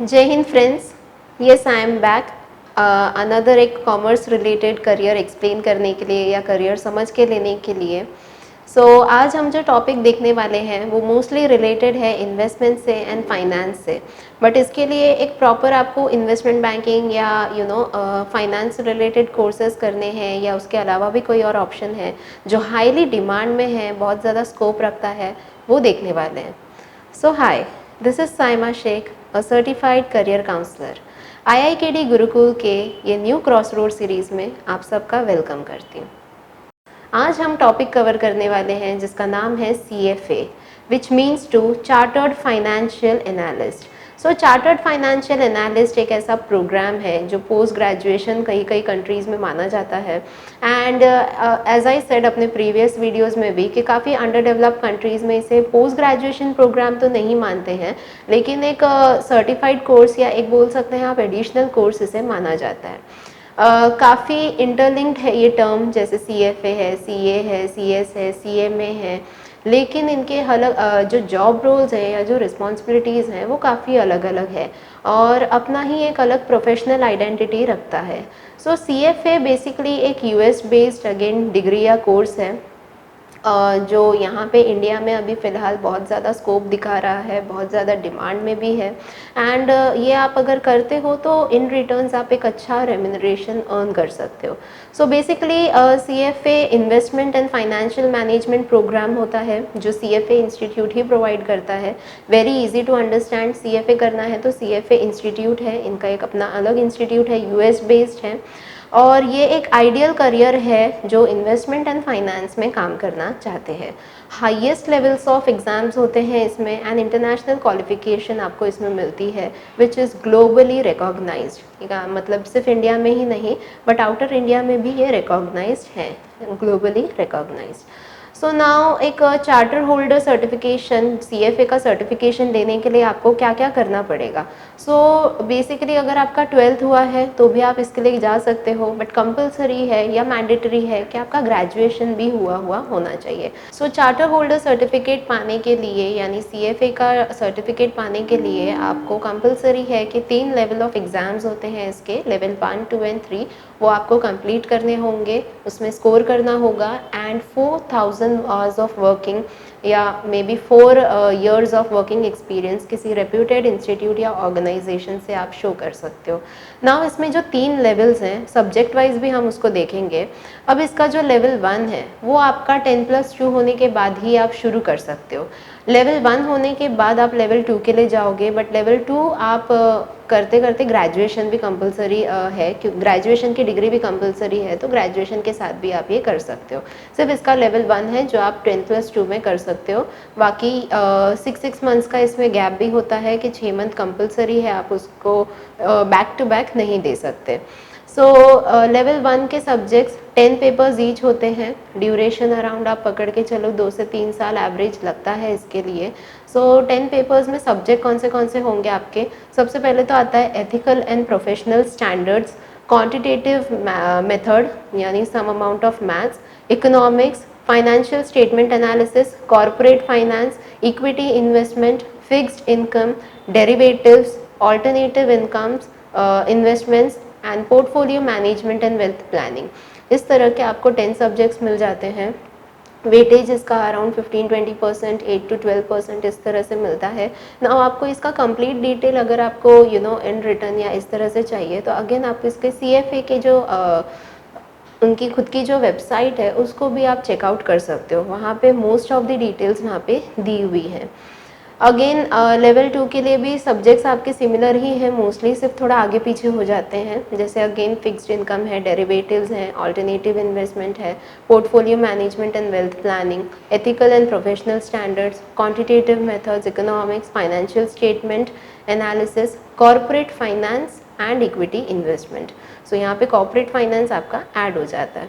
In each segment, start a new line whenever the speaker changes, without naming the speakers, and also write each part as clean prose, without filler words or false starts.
जय Hind friends, yes I am back another एक commerce related career explain करने के लिए या करियर समझ के लेने के लिए। आज हम जो टॉपिक देखने वाले हैं वो मोस्टली रिलेटेड है इन्वेस्टमेंट से एंड फाइनेंस से। बट इसके लिए एक प्रॉपर आपको इन्वेस्टमेंट बैंकिंग या फाइनेंस रिलेटेड कोर्सेज करने हैं या उसके अलावा भी कोई और ऑप्शन है जो हाईली डिमांड में है, बहुत ज़्यादा स्कोप रखता है, वो देखने वाले हैं। Hi, this is Saima Shaikh, a certified career counsellor. IIKD Gurukul के ये न्यू क्रॉस रोड सीरीज़ में आप सबका वेलकम करती हूँ। आज हम टॉपिक कवर करने वाले हैं जिसका नाम है CFA, which means to chartered financial analyst. Chartered financial analyst एक ऐसा प्रोग्राम है जो पोस्ट ग्रेजुएशन कई कई कंट्रीज़ में माना जाता है। एंड एज आई सेड अपने प्रीवियस वीडियोज़ में भी कि काफ़ी अंडर डेवलप्ड कंट्रीज़ में इसे पोस्ट ग्रेजुएशन प्रोग्राम तो नहीं मानते हैं, लेकिन एक सर्टिफाइड कोर्स या एक बोल सकते हैं आप एडिशनल कोर्स इसे माना जाता है। काफ़ी इंटरलिंक्ड है ये टर्म, जैसे CFA है, CA है, CS है, CMA है, लेकिन इनके अलग जो जॉब रोल्स हैं या जो रिस्पॉन्सिबिलिटीज़ हैं वो काफ़ी अलग अलग है और अपना ही एक अलग प्रोफेशनल आइडेंटिटी रखता है। CFA बेसिकली एक US बेस्ड अगेन डिग्री या कोर्स है जो यहाँ पे इंडिया में अभी फ़िलहाल बहुत ज़्यादा स्कोप दिखा रहा है, बहुत ज़्यादा डिमांड में भी है। एंड ये आप अगर करते हो तो इन रिटर्न्स आप एक अच्छा रेम्यूनरेशन अर्न कर सकते हो। Basically CFA investment and financial management programme होता है जो CFA इंस्टीट्यूट ही प्रोवाइड करता है। Very easy to understand, CFA करना है तो CFA इंस्टीट्यूट है, इनका एक अपना अलग इंस्टीट्यूट है, US बेस्ड है। और ये एक आइडियल करियर है जो इन्वेस्टमेंट एंड फाइनेंस में काम करना चाहते हैं। हाईएस्ट लेवल्स ऑफ एग्ज़ाम्स होते हैं इसमें एंड इंटरनेशनल क्वालिफिकेशन आपको इसमें मिलती है विच इज़ ग्लोबली रिकॉग्नाइज्ड। मतलब सिर्फ इंडिया में ही नहीं बट आउटर इंडिया में भी ये रिकॉग्नाइज्ड है, ग्लोबली रिकॉग्नाइज्ड। नाउ एक चार्टर होल्डर सर्टिफिकेशन, CFA का सर्टिफिकेशन लेने के लिए आपको क्या क्या करना पड़ेगा। बेसिकली अगर आपका 12th हुआ है तो भी आप इसके लिए जा सकते हो, बट कंपलसरी है या मैंडेटरी है कि आपका ग्रेजुएशन भी हुआ होना चाहिए। चार्टर होल्डर सर्टिफिकेट पाने के लिए यानी CFA का सर्टिफिकेट पाने के लिए आपको कंपलसरी है कि 3 लेवल ऑफ एग्ज़ाम्स होते हैं इसके, लेवल 1, 2 एंड 3, वो आपको कंप्लीट करने होंगे, उसमें स्कोर करना होगा एंड 4000 आवर्स ऑफ वर्किंग या may be 4 years of working experience किसी रेप्यूटेड इंस्टीट्यूट या ऑर्गेनाइजेशन से आप शो कर सकते हो। नाउ इसमें जो 3 लेवल्स हैं सब्जेक्ट वाइज भी हम उसको देखेंगे। अब इसका जो लेवल 1 है वो आपका 10+2 होने के बाद ही आप शुरू कर सकते हो। लेवल 1 होने के बाद आप लेवल 2 के लिए जाओगे, बट लेवल 2 आप करते करते ग्रेजुएशन भी कंपलसरी है, क्योंकि ग्रेजुएशन की डिग्री भी कंपलसरी है, तो ग्रेजुएशन के साथ भी आप ये कर सकते हो। सिर्फ इसका लेवल 1 है जो आप 10+2 में कर सकते हो। बाकी 6 मंथ्स का इसमें गैप भी होता है कि 6 मंथ कंपलसरी है, आप उसको बैक टू बैक नहीं दे सकते। लेवल 1 के सब्जेक्ट्स 10 पेपर्स ईच होते हैं। ड्यूरेशन अराउंड आप पकड़ के चलो 2 से 3 साल एवरेज लगता है इसके लिए। 10 पेपर्स में सब्जेक्ट कौन से होंगे आपके। सबसे पहले तो आता है ethical and professional standards, quantitative method यानी some amount of maths, economics, financial statement analysis, corporate finance, equity investment, fixed income, derivatives, alternative incomes, investments and portfolio management and wealth planning. इस तरह के आपको 10 सब्जेक्ट्स मिल जाते हैं। Weightage इसका around 15-20%, 8-12% इस तरह से मिलता है ना। आपको इसका कंप्लीट डिटेल अगर आपको इन रिटर्न या इस तरह से चाहिए तो अगेन आप इसके CFA के जो उनकी खुद की जो वेबसाइट है उसको भी आप चेकआउट कर सकते हो, वहाँ पे मोस्ट ऑफ द डिटेल्स वहाँ पे दी हुई हैं। अगेन लेवल 2 के लिए भी सब्जेक्ट्स आपके सिमिलर ही हैं, मोस्टली सिर्फ थोड़ा आगे पीछे हो जाते हैं। जैसे अगेन फिक्स्ड इनकम है, डेरिवेटिव्स हैं, ऑल्टरनेटिव इन्वेस्टमेंट है, portfolio management and wealth planning, ethical and professional standards, quantitative methods, economics, financial statement analysis, corporate finance and equity investment. यहाँ पे कॉर्पोरेट फाइनेंस आपका ऐड हो जाता है।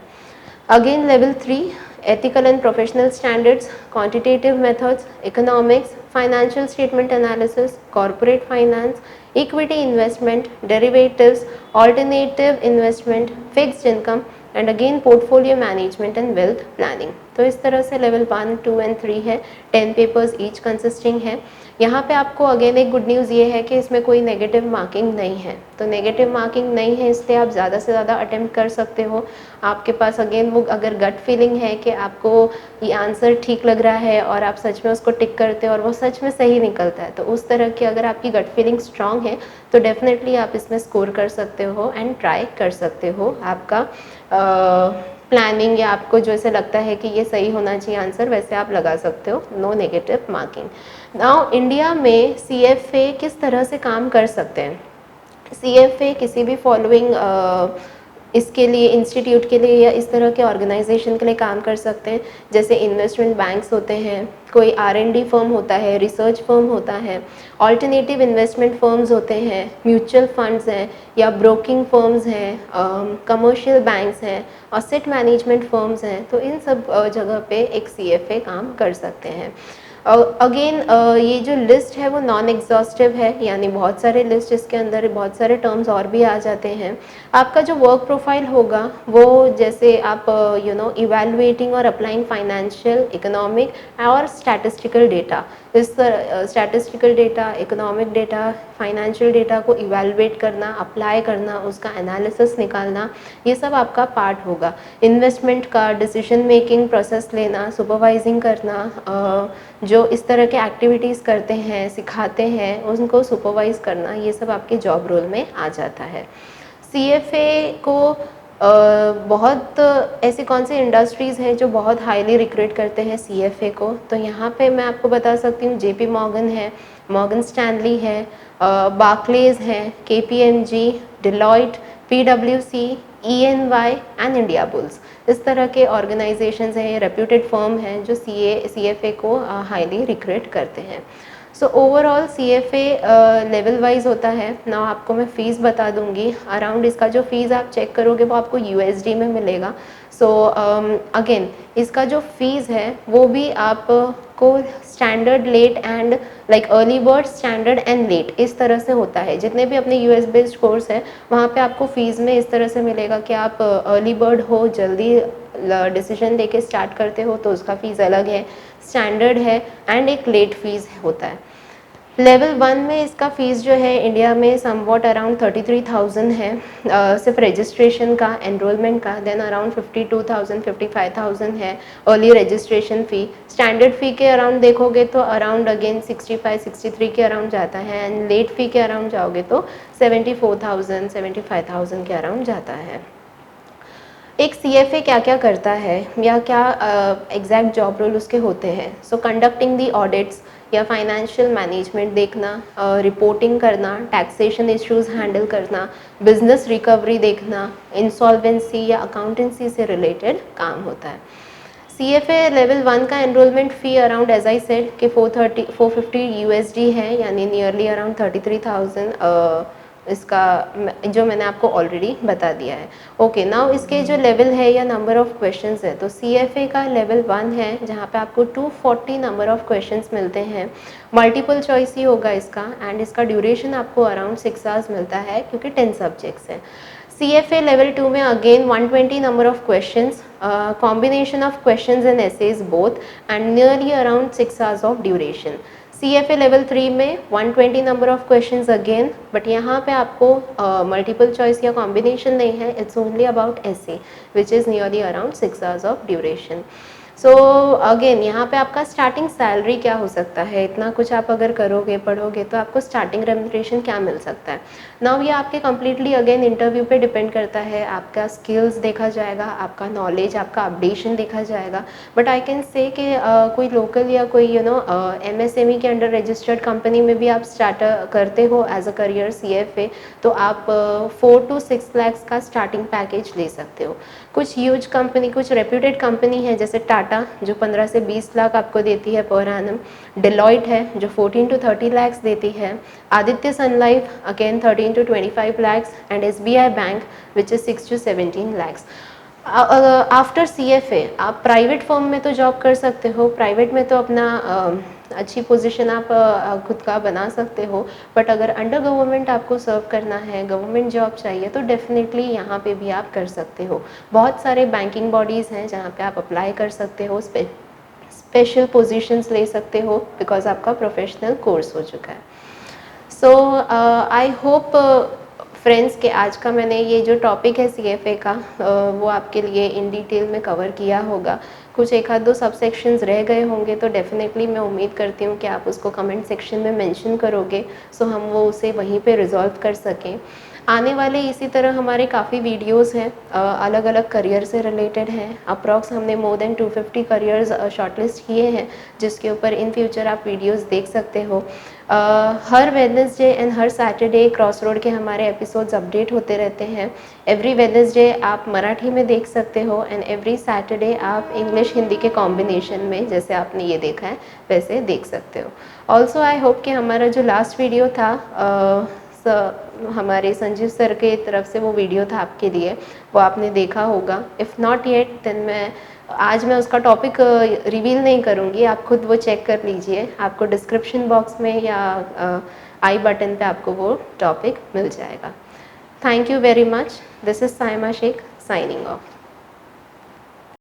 Again level 3 ethical and professional standards, quantitative methods, economics, financial statement analysis, corporate finance, equity investment, derivatives, alternative investment, fixed income, and again portfolio management and wealth planning. तो इस तरह से level 1, 2 and 3 है, 10 papers each consisting है। यहाँ पे आपको again एक गुड न्यूज़ ये है कि इसमें कोई नेगेटिव मार्किंग नहीं है, तो नेगेटिव मार्किंग नहीं है इसलिए आप ज़्यादा से ज़्यादा अटेम्प्ट कर सकते हो। आपके पास अगेन वो अगर गट फीलिंग है कि आपको ये आंसर ठीक लग रहा है और आप सच में उसको टिक करते हो और वो सच में सही निकलता है, तो उस तरह की अगर आपकी गट फीलिंग स्ट्रांग है तो डेफिनेटली आप इसमें स्कोर कर सकते हो एंड ट्राई कर सकते हो। आपका प्लानिंग या आपको जैसे लगता है कि ये सही होना चाहिए आंसर, वैसे आप लगा सकते हो, no negative marking. Now India में CFA किस तरह से काम कर सकते हैं? CFA किसी भी फॉलोइंग इसके लिए इंस्टीट्यूट के लिए या इस तरह के ऑर्गेनाइजेशन के लिए काम कर सकते हैं, जैसे इन्वेस्टमेंट बैंक्स होते हैं, कोई R&D फर्म होता है, रिसर्च फर्म होता है, ऑल्टरनेटिव इन्वेस्टमेंट फर्म्स होते हैं, म्यूचुअल फंड्स हैं या ब्रोकिंग फर्म्स हैं, कमर्शियल बैंक्स हैं, असेट मैनेजमेंट फर्म्स हैं, तो इन सब जगह पे एक CFA काम कर सकते हैं। अगेन ये जो लिस्ट है वो नॉन एग्जॉस्टिव है, यानी बहुत सारे लिस्ट इसके अंदर बहुत सारे टर्म्स और भी आ जाते हैं। आपका जो वर्क प्रोफाइल होगा वो जैसे आप इवैल्यूएटिंग और अप्लाइंग फाइनेंशियल, इकोनॉमिक और स्टैटिस्टिकल डेटा, इस statistical data, economic data, financial data को इवैल्यूएट करना, अप्लाई करना, उसका एनालिसिस निकालना, ये सब आपका पार्ट होगा। इन्वेस्टमेंट का डिसीजन मेकिंग प्रोसेस लेना, सुपरवाइजिंग करना, जो इस तरह के एक्टिविटीज़ करते हैं, सिखाते हैं, उनको सुपरवाइज करना, ये सब आपके जॉब रोल में आ जाता है। CFA को बहुत ऐसी कौन सी इंडस्ट्रीज़ हैं जो बहुत हाईली रिक्रूट करते हैं CFA को, तो यहाँ पे मैं आपको बता सकती हूँ JP मॉर्गन है, मॉर्गन स्टैनली है, बार्कलेज है, KPMG, Deloitte, PwC, EY and India bulls, इस तरह के ऑर्गेनाइजेशंस हैं, रेप्यूटेड फर्म हैं जो CFA को हाईली रिक्रूट करते हैं। So overall CFA level wise होता है ना। आपको मैं फ़ीस बता दूंगी, अराउंड इसका जो फ़ीस आप चेक करोगे वो आपको USD में मिलेगा। सो अगेन इसका जो फ़ीस है वो भी आपको standard, late and like early bird, standard and late, इस तरह से होता है। जितने भी अपने US बेस्ड कोर्स है वहाँ पे आपको फ़ीस में इस तरह से मिलेगा कि आप अर्ली बर्ड हो, जल्दी डिसीजन लेके स्टार्ट करते हो तो उसका फ़ीस अलग है, स्टैंडर्ड है एंड एक लेट फीस होता है। लेवल 1 में इसका फ़ीस जो है इंडिया में समवॉट अराउंड 33,000 है, सिर्फ रजिस्ट्रेशन का, एनरोलमेंट का। देन अराउंड 52,000 55,000 है अर्ली रजिस्ट्रेशन फ़ी। स्टैंडर्ड फ़ी के अराउंड देखोगे तो अराउंड अगेन 65-63 के अराउंड जाता है, एंड लेट फ़ी के अराउंड जाओगे तो 74,000 75,000 के अराउंड जाता है। एक CFA क्या क्या करता है या क्या एग्जैक्ट जॉब रोल उसके होते हैं? सो कंडक्टिंग दी ऑडिट्स या फाइनेंशियल मैनेजमेंट देखना, रिपोर्टिंग करना, टैक्सेशन इश्यूज हैंडल करना, बिजनेस रिकवरी देखना, इंसॉल्वेंसी या अकाउंटेंसी से रिलेटेड काम होता है। CFA लेवल 1 का enrolment fee around as I said कि 450 USD है, यानी नियरली अराउंड 33,000 इसका जो मैंने आपको ऑलरेडी बता दिया है। ओके, नाउ इसके जो लेवल है या नंबर ऑफ क्वेश्चंस है, तो CFA का लेवल 1 है जहाँ पे आपको 240 नंबर ऑफ क्वेश्चंस मिलते हैं। मल्टीपल चॉइस ही होगा इसका, एंड इसका ड्यूरेशन आपको अराउंड 6 आवर्स मिलता है क्योंकि 10 सब्जेक्ट्स हैं। CFA लेवल 2 में again 120 number of questions, combination of questions and essays both, and nearly around 6 hours of duration. CFA level 3 में 120 number of questions again, but यहाँ पे आपको मल्टीपल चॉइस या कॉम्बिनेशन नहीं है, it's only about essay which is nearly around 6 hours of duration. So again यहाँ पे आपका स्टार्टिंग सैलरी क्या हो सकता है, इतना कुछ आप अगर करोगे पढ़ोगे तो आपको स्टार्टिंग रेम्युनरेशन क्या मिल सकता है। नाउ ये आपके कम्प्लीटली अगेन इंटरव्यू पे डिपेंड करता है, आपका स्किल्स देखा जाएगा, आपका नॉलेज, आपका अपडेशन देखा जाएगा। बट आई कैन से कि कोई लोकल या कोई MSME के अंडर रजिस्टर्ड कंपनी में भी आप स्टार्ट करते हो एज अ करियर CFA, तो आप 4 to 6 lakhs का स्टार्टिंग पैकेज ले सकते हो। कुछ ह्यूज कंपनी, कुछ रेप्यूटेड कंपनी है जैसे टाटा जो 15 से 20 लाख आपको देती है पर एनम, डिलॉयट है जो 14 to 30 lakhs देती है, Aditya Sun Life again 13 to 25 lakhs, and SBI bank which is 6 to 17 lakhs। After CFA आप प्राइवेट फर्म में तो जॉब कर सकते हो, प्राइवेट में तो अपना अच्छी पोजीशन आप खुद का बना सकते हो। बट अगर अंडर गवर्नमेंट आपको सर्व करना है, गवर्नमेंट जॉब चाहिए, तो डेफिनेटली यहाँ पे भी आप कर सकते हो। बहुत सारे बैंकिंग बॉडीज़ हैं जहाँ पे आप अप्लाई कर सकते हो, स्पेशल पोजीशंस ले सकते हो, बिकॉज आपका प्रोफेशनल कोर्स हो चुका है। सो आई होप फ्रेंड्स कि आज का मैंने ये जो टॉपिक है CFA का वो आपके लिए इन डिटेल में कवर किया होगा। कुछ एक आध दो सब सेक्शंस रह गए होंगे तो डेफिनेटली मैं उम्मीद करती हूँ कि आप उसको कमेंट सेक्शन में मेंशन करोगे, सो हम वो उसे वहीं पे रिजॉल्व कर सकें। आने वाले इसी तरह हमारे काफ़ी वीडियोस हैं, अलग अलग करियर से रिलेटेड हैं। अप्रॉक्स हमने मोर देन 250 करियर्स शॉर्टलिस्ट किए हैं, जिसके ऊपर इन फ्यूचर आप वीडियोस देख सकते हो। हर वेडनेसडे एंड हर सैटरडे क्रॉसरोड के हमारे एपिसोड्स अपडेट होते रहते हैं। एवरी वेडनेसडे आप मराठी में देख सकते हो एंड एवरी सैटरडे आप इंग्लिश हिंदी के कॉम्बिनेशन में, जैसे आपने ये देखा है वैसे देख सकते हो। ऑल्सो आई होप कि हमारा जो लास्ट वीडियो था हमारे संजीव सर के तरफ से वो वीडियो था आपके लिए, वो आपने देखा होगा। इफ़ नॉट येट देन आज मैं उसका टॉपिक रिवील नहीं करूँगी, आप खुद वो चेक कर लीजिए। आपको डिस्क्रिप्शन बॉक्स में या आई बटन पे आपको वो टॉपिक मिल जाएगा। Thank you very much. This is Saima Shaikh signing of.